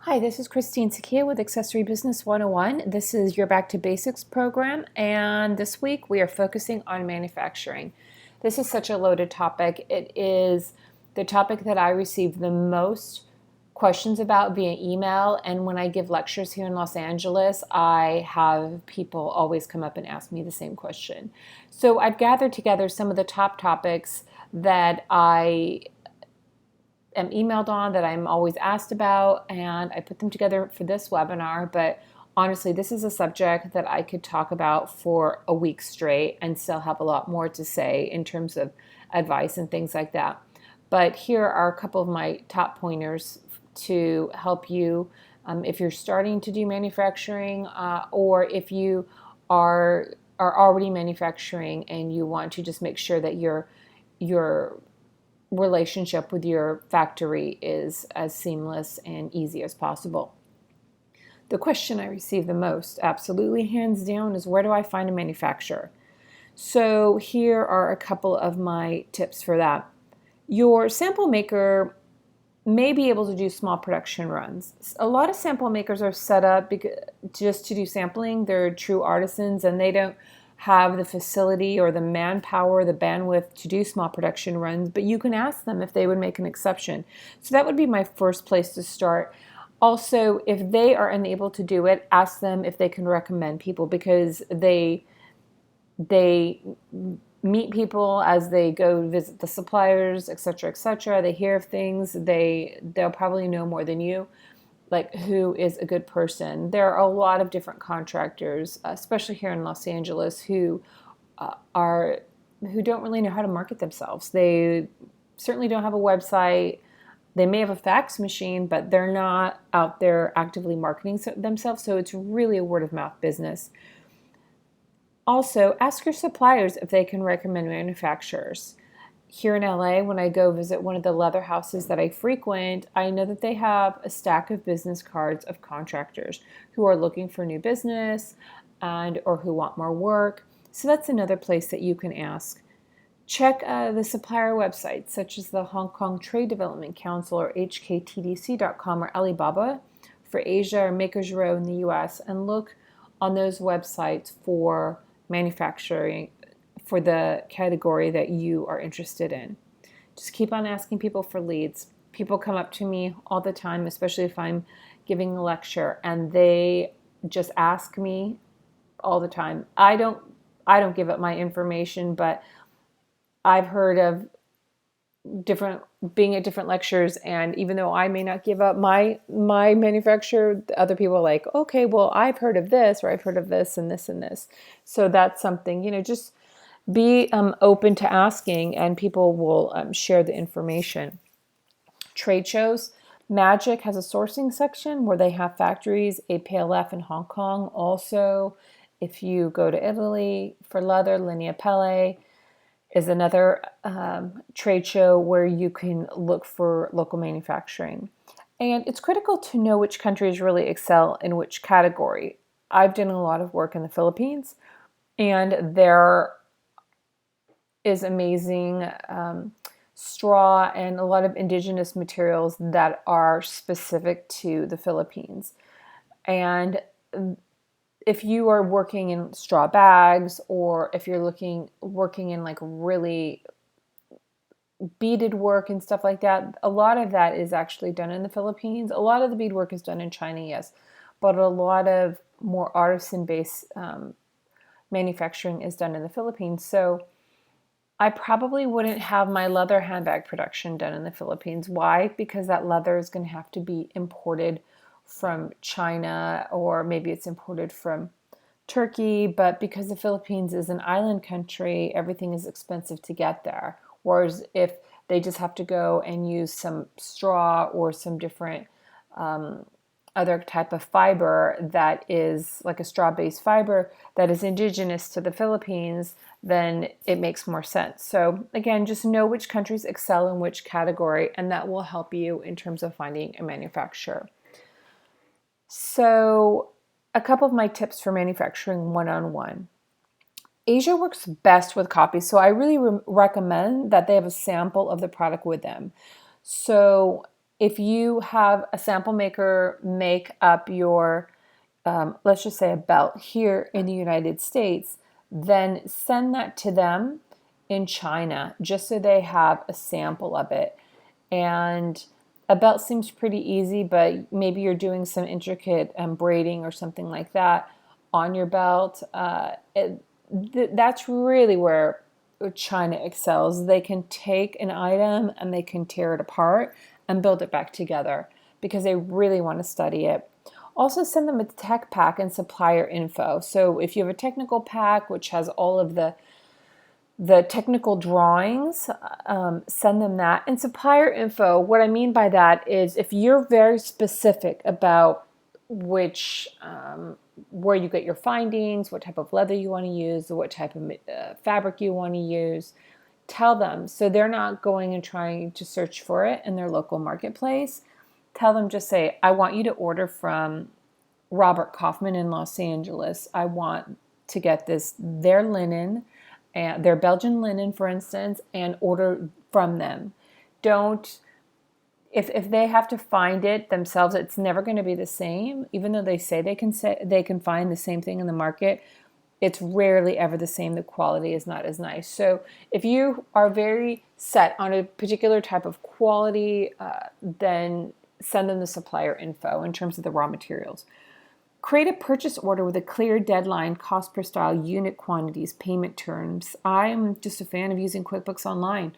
Hi, this is Christine Sakia with Accessory Business 101. This is your Back to Basics program, and this week we are focusing on manufacturing. This is such a loaded topic. It is the topic that I receive the most questions about via email, and when I give lectures here in Los Angeles, I have people always come up and ask me the same question. So I've gathered together some of the top topics that I am emailed on, that I'm always asked about, and I put them together for this webinar. But honestly, this is a subject that I could talk about for a week straight and still have a lot more to say in terms of advice and things like that. But here are a couple of my top pointers to help you if you're starting to do manufacturing, or if you are already manufacturing and you want to just make sure that your relationship with your factory is as seamless and easy as possible. The question I receive the most, absolutely hands down, is where do I find a manufacturer? So here are a couple of my tips for that. Your sample maker may be able to do small production runs. A lot of sample makers are set up just to do sampling. They're true artisans and they don't have the facility or the manpower, the bandwidth to do small production runs, but you can ask them if they would make an exception. So that would be my first place to start. Also, if they are unable to do it, ask them if they can recommend people, because they meet people as they go visit the suppliers, etc., etc. They hear of things. They'll probably know more than you, like who is a good person. There are a lot of different contractors, especially here in Los Angeles, who don't really know how to market themselves. They certainly don't have a website. They may have a fax machine, but they're not out there actively marketing themselves. So it's really a word of mouth business. Also, ask your suppliers if they can recommend manufacturers. Here in LA, when I go visit one of the leather houses that I frequent, I know that they have a stack of business cards of contractors who are looking for new business and or who want more work. So that's another place that you can ask. Check the supplier websites, such as the Hong Kong Trade Development Council or hktdc.com or Alibaba for Asia, or Makers Row in the US, and look on those websites for manufacturing for the category that you are interested in. Just keep on asking people for leads. People come up to me all the time, especially if I'm giving a lecture, and they just ask me all the time. I don't give up my information, but I've heard of different being at different lectures, and even though I may not give up my manufacturer, other people are like, okay, well, I've heard of this, or I've heard of this and this and this. So that's something, just be open to asking, and people will share the information. Trade shows. Magic has a sourcing section where they have factories. APLF in Hong Kong also. If you go to Italy for leather, Linea Pelle is another trade show where you can look for local manufacturing. And it's critical to know which countries really excel in which category. I've done a lot of work in the Philippines, and there is amazing straw and a lot of indigenous materials that are specific to the Philippines. And if you are working in straw bags, or if you're working in like really beaded work and stuff like that, a lot of that is actually done in the Philippines. A lot of the beadwork is done in China, yes, but a lot of more artisan-based manufacturing is done in the Philippines. So I probably wouldn't have my leather handbag production done in the Philippines. Why? Because that leather is going to have to be imported from China, or maybe it's imported from Turkey, but because the Philippines is an island country, everything is expensive to get there. Whereas if they just have to go and use some straw or some different other type of fiber that is like a straw-based fiber that is indigenous to the Philippines, then it makes more sense. So again, just know which countries excel in which category, and that will help you in terms of finding a manufacturer. So a couple of my tips for manufacturing one-on-one. Asia works best with copies, so I really recommend that they have a sample of the product with them. So If you have a sample maker make up your, let's just say a belt here in the United States, then send that to them in China just so they have a sample of it. And a belt seems pretty easy, but maybe you're doing some intricate braiding or something like that on your belt. That's really where China excels. They can take an item and they can tear it apart and build it back together because they really want to study it. Also, send them a tech pack and supplier info. So if you have a technical pack which has all of the technical drawings, send them that. And supplier info, what I mean by that is if you're very specific about which where you get your findings, what type of leather you want to use, what type of fabric you want to use, tell them, so they're not going and trying to search for it in their local marketplace. Tell them, just say, I want you to order from Robert Kaufman in Los Angeles. I want to get their linen, and their Belgian linen, for instance, and order from them. Don't if they have to find it themselves, it's never going to be the same. Even though they say they can find the same thing in the market, it's rarely ever the same. The quality is not as nice. So if you are very set on a particular type of quality, then send them the supplier info in terms of the raw materials. Create a purchase order with a clear deadline, cost per style, unit quantities, payment terms. I'm just a fan of using QuickBooks Online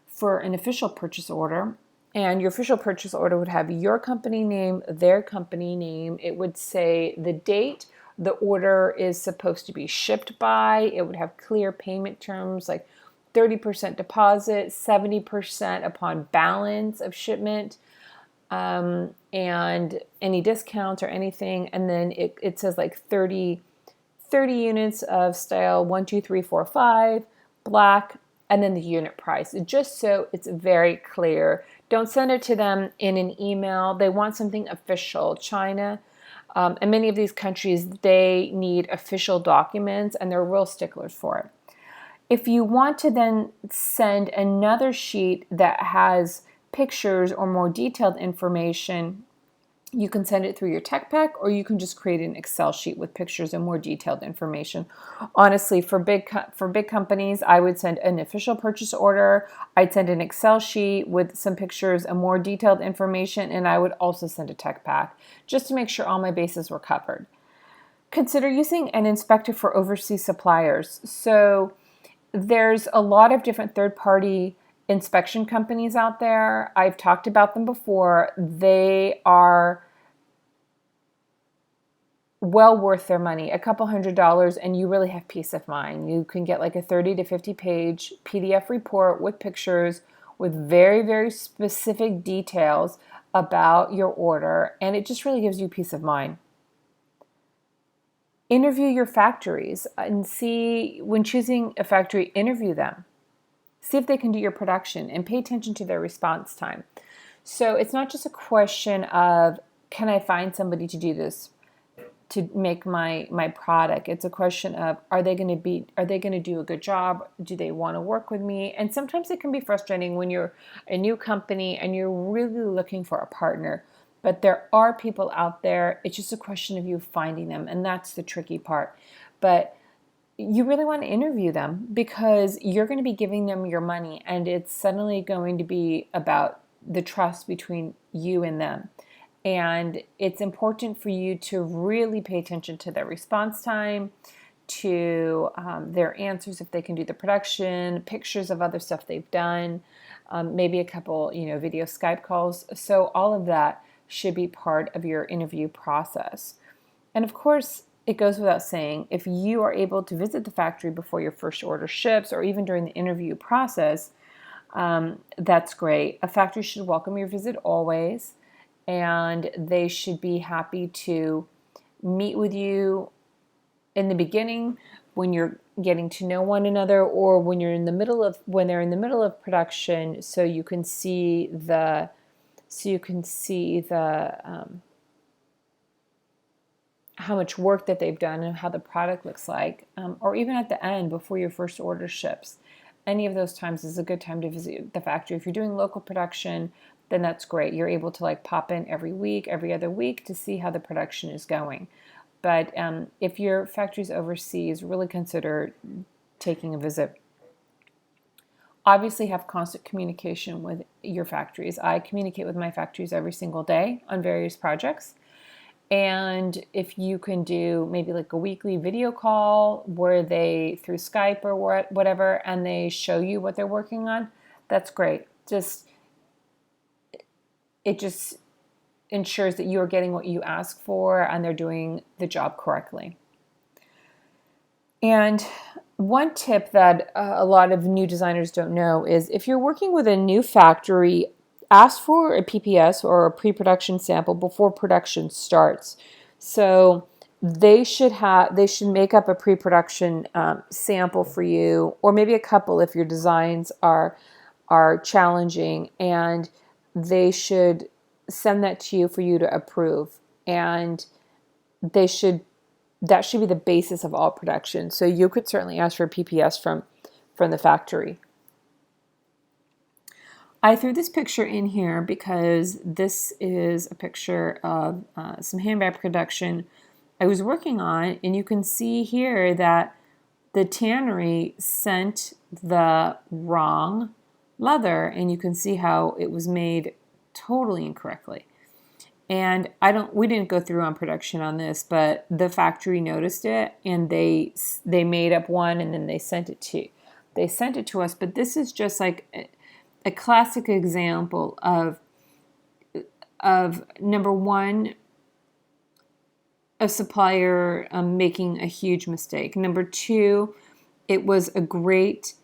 for an official purchase order. And your official purchase order would have your company name, their company name. It would say the date the order is supposed to be shipped by. It would have clear payment terms like 30% deposit, 70% upon balance of shipment, and any discounts or anything. And then it says like 30 units of style 1, 2, 3, 4, 5, black, and then the unit price, just so it's very clear. Don't send it to them in an email. They want something official. China and many of these countries, they need official documents, and they're real sticklers for it. If you want to then send another sheet that has pictures or more detailed information, you can send it through your tech pack, or you can just create an Excel sheet with pictures and more detailed information. Honestly, for big companies, I would send an official purchase order. I'd send an Excel sheet with some pictures and more detailed information, and I would also send a tech pack just to make sure all my bases were covered. Consider using an inspector for overseas suppliers. So there's a lot of different third-party inspection companies out there. I've talked about them before. They are well worth their money, a couple $100, and you really have peace of mind. You can get like a 30 to 50 page PDF report with pictures with very, very specific details about your order, and it just really gives you peace of mind. Interview your factories and see, when choosing a factory, interview them. See if they can do your production and pay attention to their response time. So it's not just a question of, can I find somebody to do this, to make my product? It's a question of, are they going to do a good job? Do they want to work with me? And sometimes it can be frustrating when you're a new company and you're really looking for a partner. But there are people out there. It's just a question of you finding them, and that's the tricky part. But you really want to interview them because you're going to be giving them your money, and it's suddenly going to be about the trust between you and them. And it's important for you to really pay attention to their response time, to their answers, if they can do the production, pictures of other stuff they've done, maybe a couple, video Skype calls. So all of that should be part of your interview process. And of course, it goes without saying, if you are able to visit the factory before your first order ships, or even during the interview process, that's great. A factory should welcome your visit always, and they should be happy to meet with you in the beginning when you're getting to know one another, or when they're in the middle of production, so you can see the how much work that they've done and how the product looks like, or even at the end before your first order ships. Any of those times is a good time to visit the factory. If you're doing local production, then that's great. You're able to like pop in every week, every other week to see how the production is going. But if your factory's overseas, really consider taking a visit. Obviously, have constant communication with your factories. I communicate with my factories every single day on various projects. And if you can do maybe like a weekly video call where they, through Skype or whatever, and they show you what they're working on, that's great. It just ensures that you're getting what you ask for and they're doing the job correctly. And one tip that a lot of new designers don't know is if you're working with a new factory, ask for a PPS or a pre-production sample before production starts. So they should make up a pre-production sample for you, or maybe a couple if your designs are challenging, and they should send that to you for you to approve. And that should be the basis of all production. So you could certainly ask for a PPS from the factory. I threw this picture in here because this is a picture of some handbag production I was working on, and you can see here that the tannery sent the wrong leather, and you can see how it was made totally incorrectly. And we didn't go through on production on this, but the factory noticed it, and they made up one, and then they sent it to us. But this is just like a classic example of number one, a supplier making a huge mistake. Number two, it was a great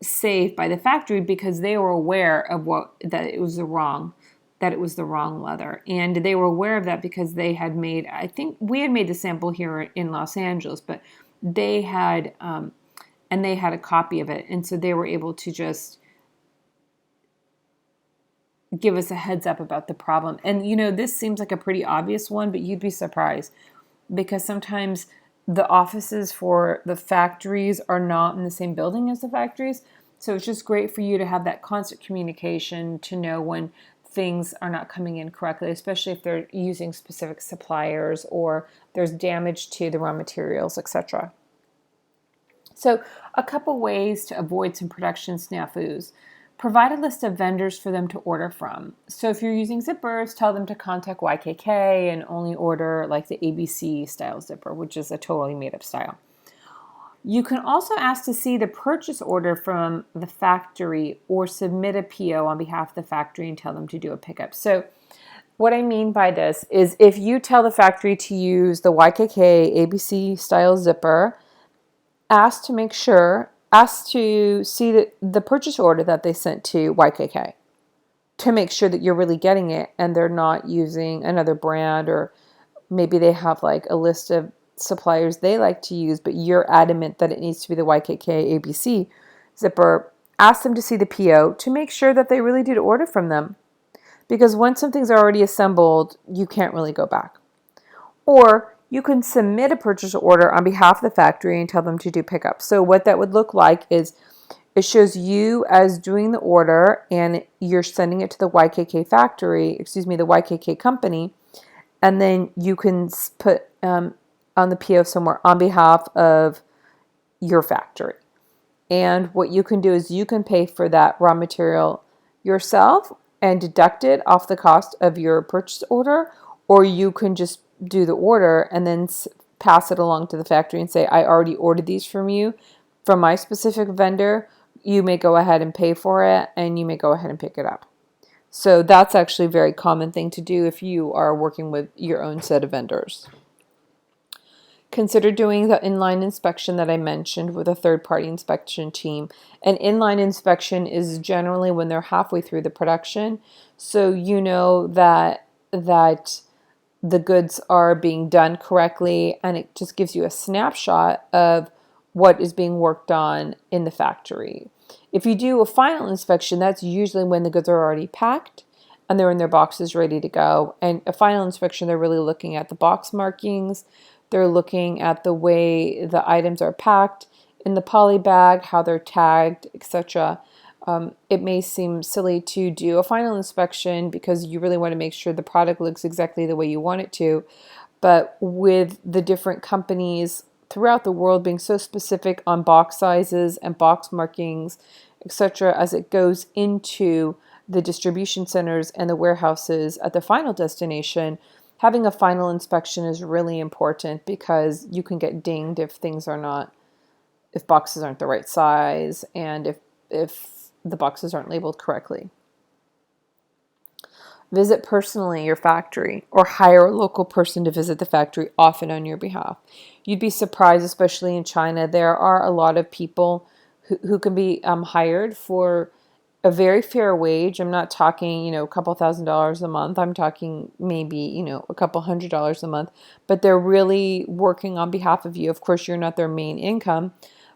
save by the factory because they were aware of that it was the wrong leather, and they were aware of that because they had made, I think we had made the sample here in Los Angeles, but they had a copy of it, and so they were able to just give us a heads up about the problem. And this seems like a pretty obvious one, but you'd be surprised because sometimes the offices for the factories are not in the same building as the factories. So it's just great for you to have that constant communication to know when things are not coming in correctly, especially if they're using specific suppliers or there's damage to the raw materials, etc. So a couple ways to avoid some production snafus. Provide a list of vendors for them to order from. So if you're using zippers, tell them to contact YKK and only order like the ABC style zipper, which is a totally made up style. You can also ask to see the purchase order from the factory or submit a PO on behalf of the factory and tell them to do a pickup. So what I mean by this is if you tell the factory to use the YKK ABC style zipper, ask to see the purchase order that they sent to YKK to make sure that you're really getting it and they're not using another brand, or maybe they have like a list of suppliers they like to use, but you're adamant that it needs to be the YKK ABC zipper. Ask them to see the PO to make sure that they really did order from them, because once something's already assembled, you can't really go back. Or you can submit a purchase order on behalf of the factory and tell them to do pickup. So what that would look like is it shows you as doing the order and you're sending it to the YKK the YKK company, and then you can put on the PO somewhere on behalf of your factory. And what you can do is you can pay for that raw material yourself and deduct it off the cost of your purchase order, or you can just do the order and then pass it along to the factory and say, I already ordered these from you, from my specific vendor. You may go ahead and pay for it, and you may go ahead and pick it up. So that's actually a very common thing to do if you are working with your own set of vendors. Consider doing the inline inspection that I mentioned with a third-party inspection team. An inline inspection is generally when they're halfway through the production, so you know that the goods are being done correctly, and it just gives you a snapshot of what is being worked on in the factory. If you do a final inspection, that's usually when the goods are already packed and they're in their boxes ready to go. And a final inspection, they're really looking at the box markings, they're looking at the way the items are packed in the poly bag, how they're tagged, etc. it may seem silly to do a final inspection because you really want to make sure the product looks exactly the way you want it to. But with the different companies throughout the world being so specific on box sizes and box markings, etc., as it goes into the distribution centers and the warehouses at the final destination, having a final inspection is really important because you can get dinged if boxes aren't the right size and if the boxes aren't labeled correctly. Visit personally your factory or hire a local person to visit the factory often on your behalf. You'd be surprised, especially in China, there are a lot of people who can be hired for a very fair wage. I'm not talking, a couple $1,000s a month. I'm talking maybe, a couple $100s a month, but they're really working on behalf of you. Of course, you're not their main income,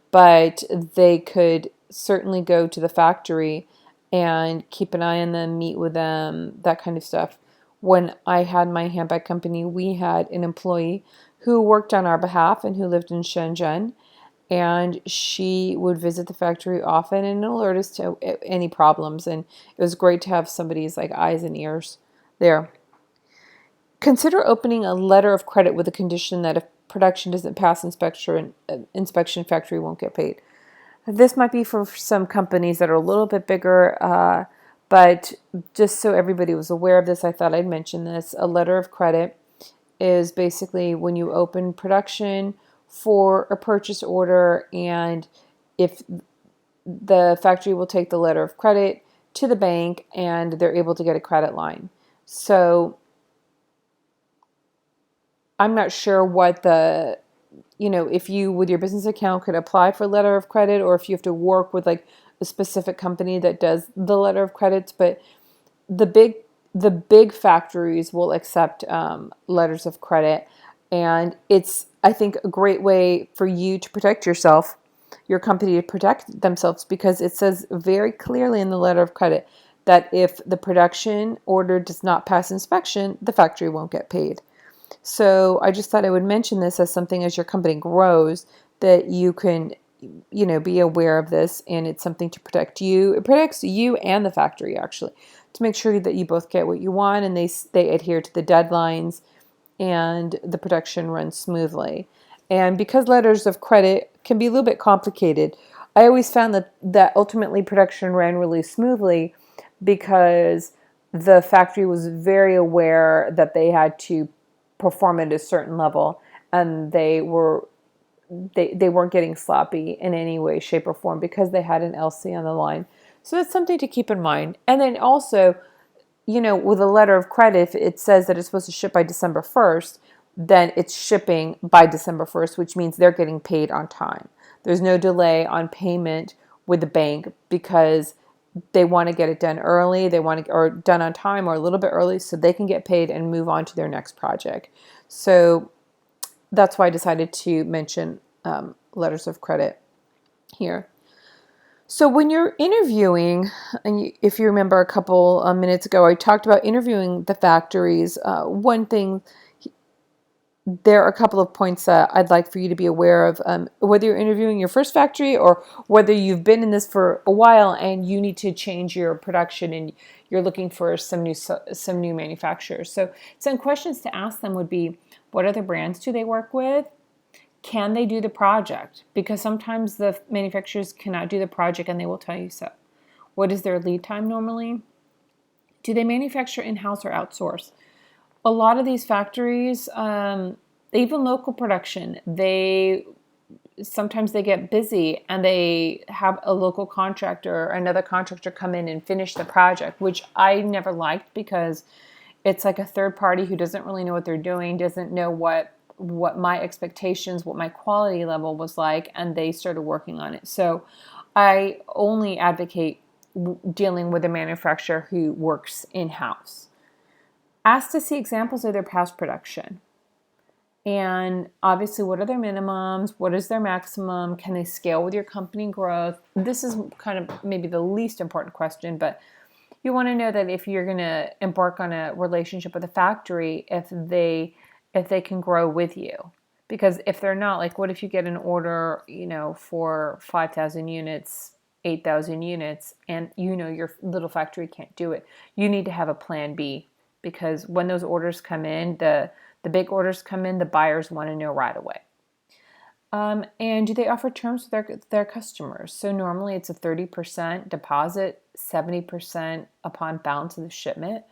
but they could certainly go to the factory and keep an eye on them, meet with them, that kind of stuff. When I had my handbag company, we had an employee who worked on our behalf and who lived in Shenzhen, and she would visit the factory often and alert us to any problems, and it was great to have somebody's like eyes and ears there. Consider opening a letter of credit with a condition that if production doesn't pass inspection, factory won't get paid. This might be for some companies that are a little bit bigger, but just so everybody was aware of this, I thought I'd mention this. A letter of credit is basically when you open production for a purchase order, and if the factory will take the letter of credit to the bank and they're able to get a credit line. So I'm not sure what if you with your business account could apply for a letter of credit or if you have to work with like a specific company that does the letter of credits, but the big factories will accept letters of credit, and it's, I think, a great way for you to protect yourself, your company to protect themselves, because it says very clearly in the letter of credit that if the production order does not pass inspection, the factory won't get paid. So I just thought I would mention this as something as your company grows that you can, be aware of this, and it's something to protect you. It protects you and the factory actually, to make sure that you both get what you want and they adhere to the deadlines and the production runs smoothly. And because letters of credit can be a little bit complicated, I always found that ultimately production ran really smoothly because the factory was very aware that they had to perform at a certain level, and they weren't getting sloppy in any way, shape, or form because they had an LC on the line. So that's something to keep in mind. And then also, with a letter of credit, if it says that it's supposed to ship by December 1st, then it's shipping by December 1st, which means they're getting paid on time. There's no delay on payment with the bank because they want to get it done early, or done on time or a little bit early so they can get paid and move on to their next project. So that's why I decided to mention letters of credit here. So when you're interviewing, and if you remember a couple minutes ago, I talked about interviewing the factories. One thing, there are a couple of points that I'd like for you to be aware of, whether you're interviewing your first factory or whether you've been in this for a while and you need to change your production and you're looking for some new manufacturers. So some questions to ask them would be, what other brands do they work with? Can they do the project? Because sometimes the manufacturers cannot do the project and they will tell you so. What is their lead time normally? Do they manufacture in-house or outsource? A lot of these factories, even local production, sometimes they get busy and they have a local contractor or another contractor come in and finish the project, which I never liked because it's like a third party who doesn't really know what they're doing, doesn't know what my expectations, what my quality level was like, and they started working on it. So I only advocate dealing with a manufacturer who works in-house. Ask to see examples of their past production. And obviously, what are their minimums? What is their maximum? Can they scale with your company growth? This is kind of maybe the least important question, but you want to know that if you're going to embark on a relationship with a factory, if they can grow with you. Because if they're not, like what if you get an order, for 5,000 units 8,000 units and you know your little factory can't do it, you need to have a plan B, because when those orders come in, the big orders come in, the buyers want to know right away. And do they offer terms with their customers? So normally it's a 30% deposit, 70% upon balance of the shipment.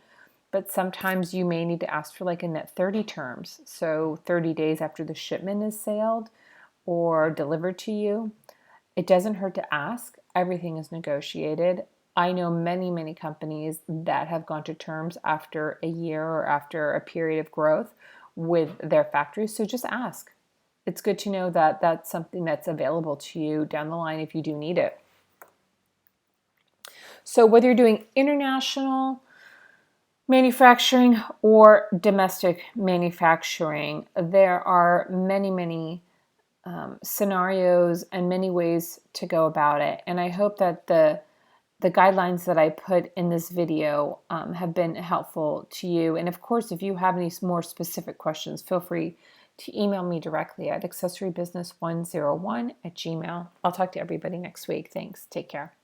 But sometimes you may need to ask for like a net 30 terms. So 30 days after the shipment is sailed or delivered to you. It doesn't hurt to ask. Everything is negotiated. I know many, many companies that have gone to terms after a year or after a period of growth with their factories. So just ask. It's good to know that that's something that's available to you down the line if you do need it. So whether you're doing international manufacturing or domestic manufacturing, there are many, many scenarios and many ways to go about it. And I hope that the guidelines that I put in this video have been helpful to you. And of course, if you have any more specific questions, feel free to email me directly at accessorybusiness101@gmail.com. I'll talk to everybody next week. Thanks. Take care.